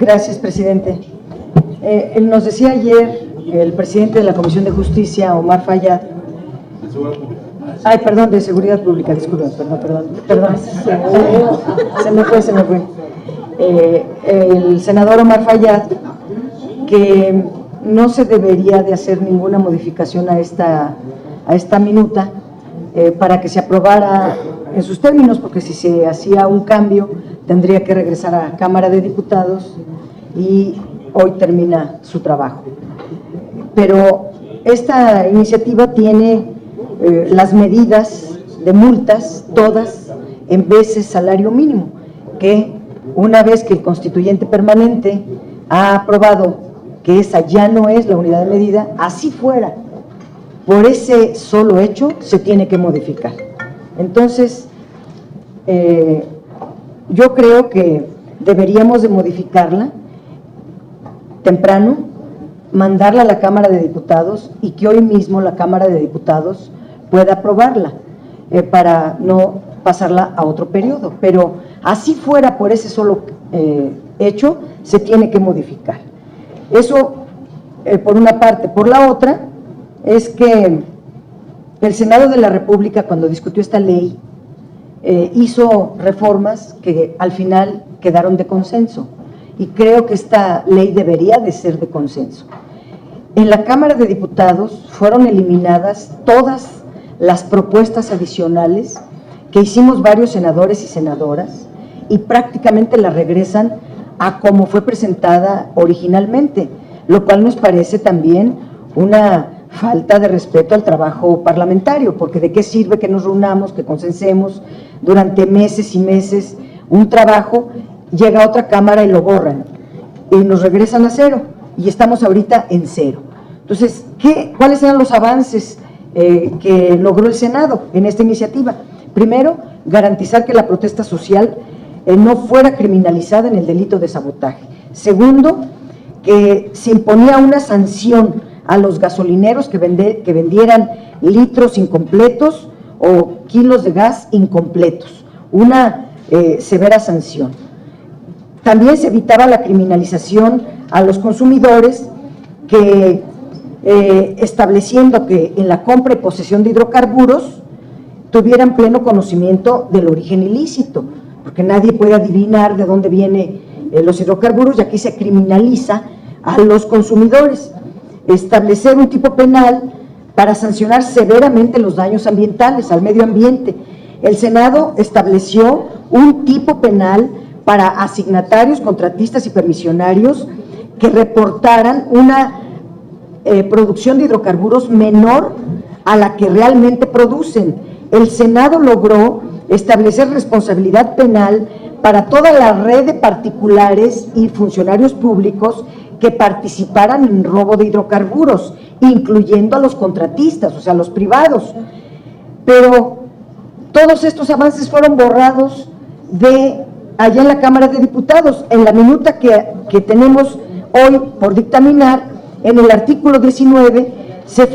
Gracias, presidente. Nos decía ayer el presidente de la Comisión de Justicia, Omar Fayad. Perdón, de Seguridad Pública, disculpen, perdón. Se me fue. El senador Omar Fayad, que no se debería de hacer ninguna modificación a esta minuta para que se aprobara en sus términos, porque si se hacía un cambio tendría que regresar a Cámara de Diputados y hoy termina su trabajo. Pero esta iniciativa tiene las medidas de multas, todas en veces salario mínimo, que una vez que el constituyente permanente ha aprobado que esa ya no es la unidad de medida, así fuera, por ese solo hecho se tiene que modificar. Entonces, yo creo que deberíamos de modificarla temprano, mandarla a la Cámara de Diputados y que hoy mismo la Cámara de Diputados pueda aprobarla para no pasarla a otro periodo, pero así fuera por ese solo hecho, se tiene que modificar. Eso por una parte. Por la otra, es que el Senado de la República, cuando discutió esta ley, hizo reformas que al final quedaron de consenso, y creo que esta ley debería de ser de consenso. En la Cámara de Diputados fueron eliminadas todas las propuestas adicionales que hicimos varios senadores y senadoras, y prácticamente la regresan a como fue presentada originalmente, lo cual nos parece también una falta de respeto al trabajo parlamentario, porque de qué sirve que nos reunamos, que consensemos durante meses y meses un trabajo, llega a otra cámara y lo borran y nos regresan a cero, y estamos ahorita en cero. Entonces, ¿cuáles eran los avances que logró el Senado en esta iniciativa? Primero, garantizar que la protesta social no fuera criminalizada en el delito de sabotaje. Segundo, que se imponía una sanción a los gasolineros que vendieran litros incompletos o kilos de gas incompletos, una severa sanción. También se evitaba la criminalización a los consumidores que estableciendo que en la compra y posesión de hidrocarburos tuvieran pleno conocimiento del origen ilícito, porque nadie puede adivinar de dónde vienen los hidrocarburos, y aquí se criminaliza a los consumidores. Establecer un tipo penal para sancionar severamente los daños ambientales al medio ambiente. El Senado estableció un tipo penal para asignatarios, contratistas y permisionarios que reportaran una producción de hidrocarburos menor a la que realmente producen. El Senado logró establecer responsabilidad penal para toda la red de particulares y funcionarios públicos que participaran en robo de hidrocarburos, incluyendo a los contratistas, o sea, los privados. Pero todos estos avances fueron borrados de allá en la Cámara de Diputados. En la minuta que tenemos hoy por dictaminar, en el artículo 19 se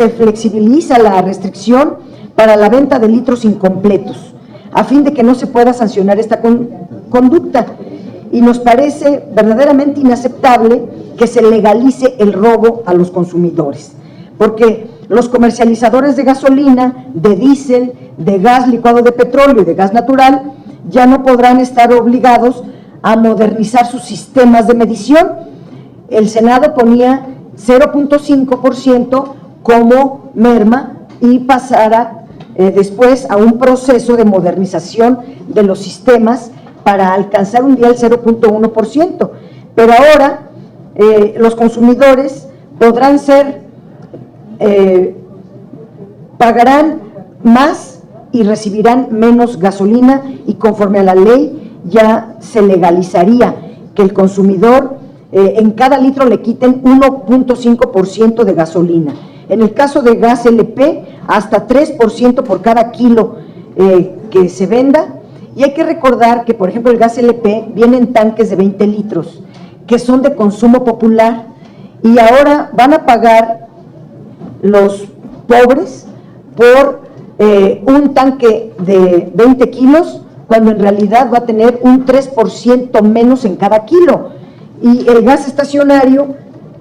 flexibiliza la restricción para la venta de litros incompletos, a fin de que no se pueda sancionar esta conducta. Y nos parece verdaderamente inaceptable que se legalice el robo a los consumidores, porque los comercializadores de gasolina, de diésel, de gas licuado de petróleo y de gas natural ya no podrán estar obligados a modernizar sus sistemas de medición. El Senado ponía 0.5% como merma y pasara después a un proceso de modernización de los sistemas para alcanzar un día el 0.1%, pero ahora los consumidores podrán pagarán más y recibirán menos gasolina, y conforme a la ley ya se legalizaría que el consumidor en cada litro le quiten 1.5% de gasolina. En el caso de gas LP, hasta 3% por cada kilo que se venda. Y hay que recordar que, por ejemplo, el gas LP viene en tanques de 20 litros, que son de consumo popular, y ahora van a pagar los pobres por un tanque de 20 kilos, cuando en realidad va a tener un 3% menos en cada kilo. Y el gas estacionario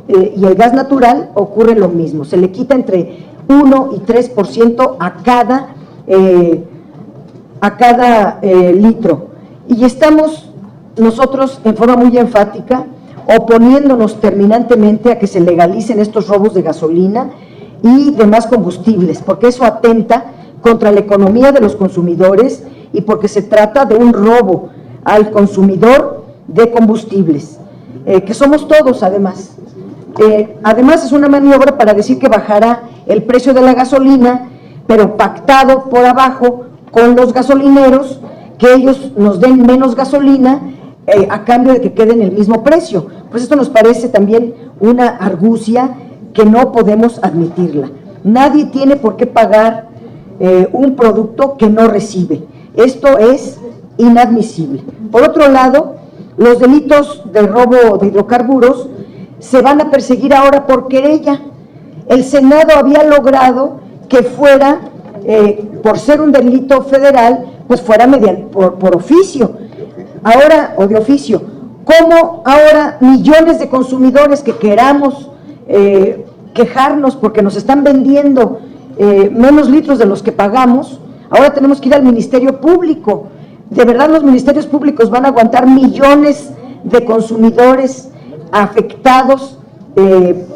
y el gas natural ocurre lo mismo, se le quita entre 1 y 3% a cada litro. Y estamos nosotros en forma muy enfática oponiéndonos terminantemente a que se legalicen estos robos de gasolina y demás combustibles, porque eso atenta contra la economía de los consumidores y porque se trata de un robo al consumidor de combustibles, que somos todos además. Además es una maniobra para decir que bajará el precio de la gasolina, pero pactado por abajo con los gasolineros, que ellos nos den menos gasolina a cambio de que quede en el mismo precio. Pues esto nos parece también una argucia que no podemos admitirla. Nadie tiene por qué pagar un producto que no recibe. Esto es inadmisible. Por otro lado, los delitos de robo de hidrocarburos se van a perseguir ahora por querella. El Senado había logrado que fuera, por ser un delito federal, pues fuera por oficio, ahora, o de oficio. ¿Cómo ahora millones de consumidores que queramos quejarnos porque nos están vendiendo menos litros de los que pagamos, ahora tenemos que ir al Ministerio Público? ¿De verdad los ministerios públicos van a aguantar millones de consumidores afectados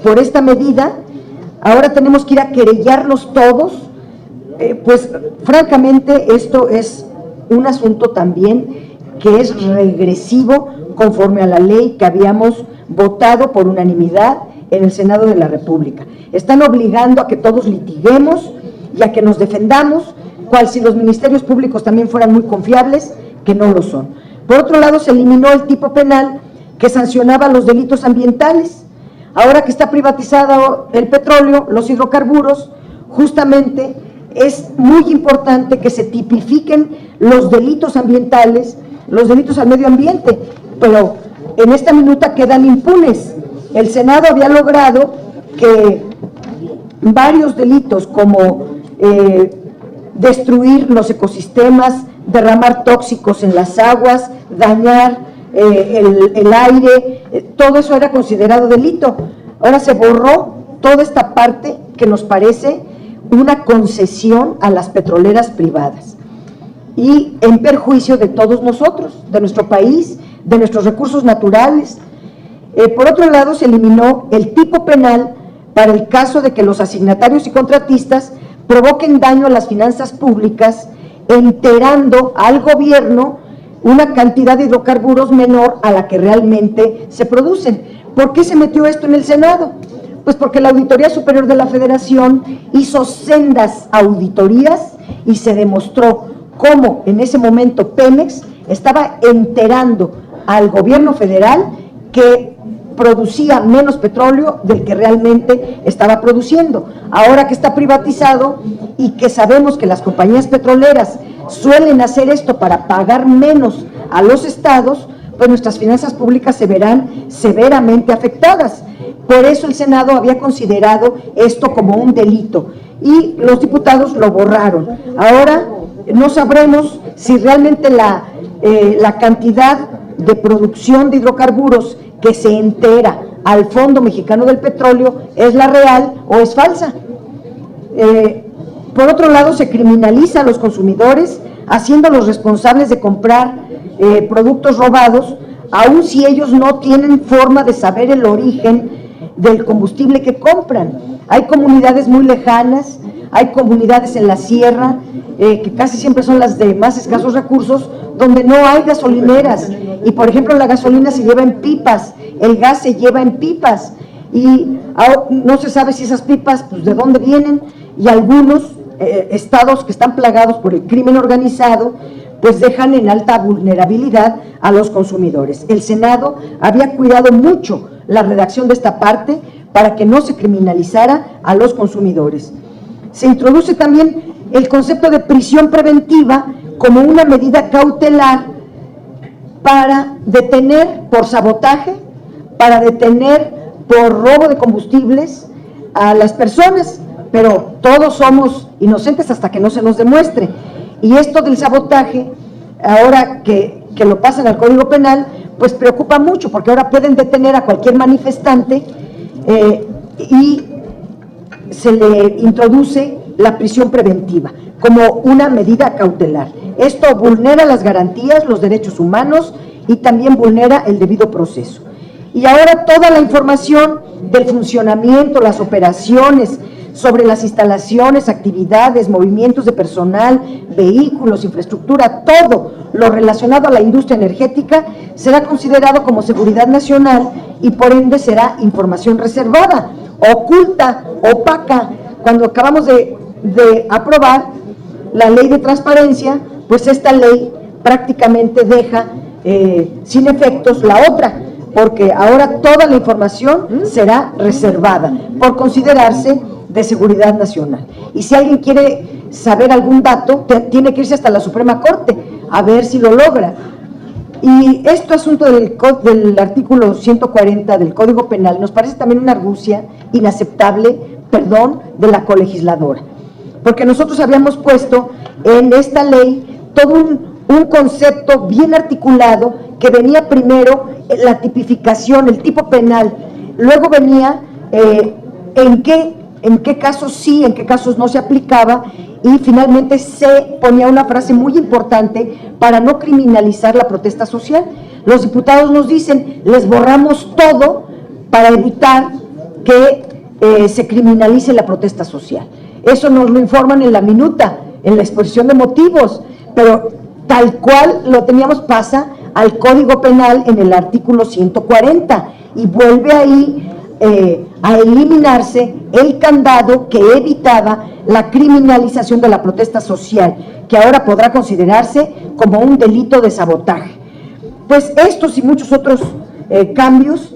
por esta medida? Ahora tenemos que ir a querellarnos todos. Pues francamente esto es un asunto también que es regresivo conforme a la ley que habíamos votado por unanimidad en el Senado de la República. Están obligando a que todos litiguemos y a que nos defendamos, cual si los ministerios públicos también fueran muy confiables, que no lo son. Por otro lado, se eliminó el tipo penal que sancionaba los delitos ambientales. Ahora que está privatizado el petróleo, los hidrocarburos, justamente es muy importante que se tipifiquen los delitos ambientales, los delitos al medio ambiente, pero en esta minuta quedan impunes. El Senado había logrado que varios delitos como destruir los ecosistemas, derramar tóxicos en las aguas, dañar el aire, todo eso era considerado delito. Ahora se borró toda esta parte que nos parece una concesión a las petroleras privadas y en perjuicio de todos nosotros, de nuestro país, de nuestros recursos naturales. Por otro lado, se eliminó el tipo penal para el caso de que los asignatarios y contratistas provoquen daño a las finanzas públicas, enterando al gobierno una cantidad de hidrocarburos menor a la que realmente se producen. ¿Por qué se metió esto en el Senado? Pues porque la Auditoría Superior de la Federación hizo sendas auditorías y se demostró cómo en ese momento Pemex estaba enterando al gobierno federal que producía menos petróleo del que realmente estaba produciendo. Ahora que está privatizado y que sabemos que las compañías petroleras suelen hacer esto para pagar menos a los estados, pues nuestras finanzas públicas se verán severamente afectadas. Por eso el Senado había considerado esto como un delito y los diputados lo borraron. Ahora no sabremos si realmente la cantidad de producción de hidrocarburos que se entera al Fondo Mexicano del Petróleo es la real o es falsa. Por otro lado, se criminaliza a los consumidores, haciéndolos responsables de comprar productos robados, aun si ellos no tienen forma de saber el origen del combustible que compran. Hay comunidades muy lejanas, hay comunidades en la sierra, que casi siempre son las de más escasos recursos, donde no hay gasolineras, y por ejemplo la gasolina se lleva en pipas, el gas se lleva en pipas, y no se sabe si esas pipas, pues de dónde vienen, y algunos estados que están plagados por el crimen organizado, pues dejan en alta vulnerabilidad a los consumidores. El Senado había cuidado mucho la redacción de esta parte para que no se criminalizara a los consumidores. Se introduce también el concepto de prisión preventiva como una medida cautelar para detener por sabotaje, para detener por robo de combustibles a las personas, pero todos somos inocentes hasta que no se nos demuestre. Y esto del sabotaje, ahora que lo pasan al Código Penal, pues preocupa mucho, porque ahora pueden detener a cualquier manifestante y se le introduce la prisión preventiva como una medida cautelar. Esto vulnera las garantías, los derechos humanos y también vulnera el debido proceso. Y ahora toda la información del funcionamiento, las operaciones, sobre las instalaciones, actividades, movimientos de personal, vehículos, infraestructura, todo lo relacionado a la industria energética será considerado como seguridad nacional y por ende será información reservada, oculta, opaca. Cuando acabamos de aprobar la ley de transparencia, pues esta ley prácticamente deja sin efectos la otra, porque ahora toda la información será reservada por considerarse de seguridad nacional. Y si alguien quiere saber algún dato, tiene que irse hasta la Suprema Corte a ver si lo logra. Y este asunto del artículo 140 del Código Penal nos parece también una argucia inaceptable, de la colegisladora, porque nosotros habíamos puesto en esta ley todo un concepto bien articulado, que venía primero la tipificación, el tipo penal, luego venía en qué casos sí, en qué casos no se aplicaba, y finalmente se ponía una frase muy importante para no criminalizar la protesta social. Los diputados nos dicen, les borramos todo para evitar que se criminalice la protesta social. Eso nos lo informan en la minuta, en la exposición de motivos, pero tal cual lo teníamos pasa al Código Penal en el artículo 140 y vuelve ahí a eliminarse el candado que evitaba la criminalización de la protesta social, que ahora podrá considerarse como un delito de sabotaje. Pues estos y muchos otros cambios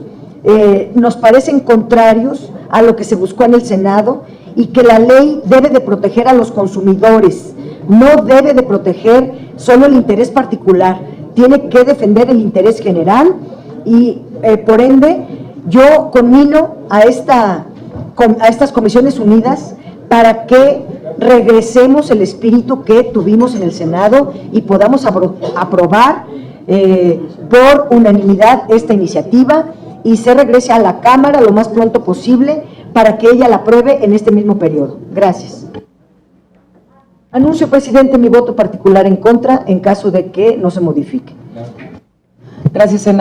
nos parecen contrarios a lo que se buscó en el Senado, y que la ley debe de proteger a los consumidores, no debe de proteger solo el interés particular, tiene que defender el interés general, y por ende yo conmino a estas comisiones unidas para que regresemos el espíritu que tuvimos en el Senado y podamos aprobar por unanimidad esta iniciativa y se regrese a la Cámara lo más pronto posible para que ella la apruebe en este mismo periodo. Gracias. Anuncio, presidente, mi voto particular en contra en caso de que no se modifique. Gracias, senador.